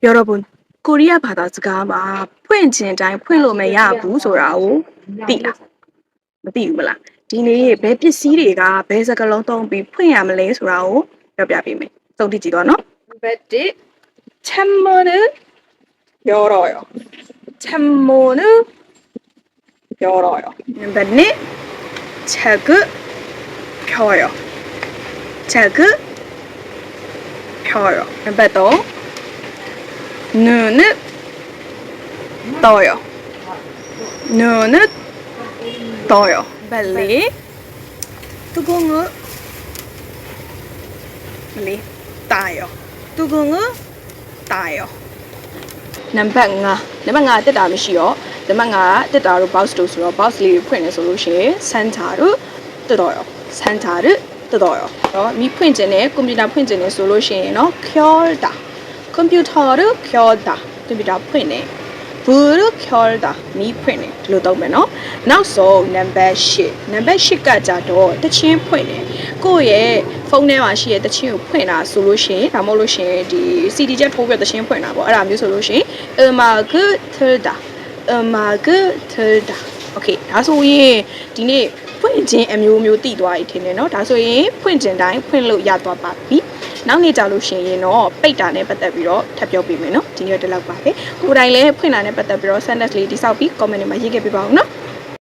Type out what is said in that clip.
여러분, 코리아 바다스가 막ဖွင့်ခြင်းတိုင်း ဖွင့်လို့မရဘူးဆိုတာကိုသိလား မသိဘူးမလား ဒီနေ့ဘယ်ပစ္စည်းတွေကဘယ်စကားလုံးသုံးပြီးဖွင့်ရမလဲဆိုတာကိုပြောပြပေးမယ်စုံတိကြည့်တော့နော် 뱃디 찬문을 열어요. 찬문을 열어요. 뱃니 책을 펴요. 책을 펴요. 뱃도 눈을 떠요. 눈을 떠요. 빨리 뚜껑을 빨리 따요. 뚜껑을 따요. 넘버 5 တက်တာမရှိရောနံပါတ်5တက်တာတော့ box လို့ဆိုတော့ box လေးကိုဖွင့်နေဆိုလို့ရှိရင် center 뜯어요. center 뜯어요. တော့မိဖွင့်ခြင်းနဲ့ကွန်ပျူတာဖွင့်ခြင်းနဲ့ဆိုလို့ရှိရင်เนาะ 켜다. 컴퓨터를 켜다. ကွန်ပျူတာဖွင့်နေ 불을 켜다. 미ဖွင့်နေဒီလိုသုံးမယ်เนาะနောက်ဆုံးနံပါတ်8နံပါတ်8ကကြတော့တချင်းဖွင့်နေကိုယ့်ရဲ့ဖုန်းထဲမှာရှိတဲ့တချင်းကိုဖွင့်တာဆိုလို့ရှိရင်ဒါမှမဟုတ်လို့ရှိရင်ဒီ CD ချက်ထိုးပြီးတချင်းဖွင့်တာပေါ့အဲ့ဒါမျိုးဆိုလို့ရှိရင် 음악을 틀다. 오케이. ဒါဆိုရင်ဒီနေ့ဖွင့်ခြင်းအမျိုးမျိုးတည်သွားပြီထင်တယ်เนาะဒါဆိုရင်ဖွင့်ခြင်းတိုင်းဖွင့်လို့ရသွားပါပြီနောက်နေ့ကြလို့ရှိရင်တော့ပိတ်တာနဲ့ပတ်သက်ပြီးတော့ထပ်ပြောပြမယ်เนาะဒီနေ့တော့ဒီလောက်ပါပဲကိုယ်တိုင်လည်းဖွင့်တာနဲ့ပတ်သက်ပြီးတော့ sentence လေးတိစောက်ပြီး comment တွေမှာရေးခဲ့ပေးပါဦးเนาะ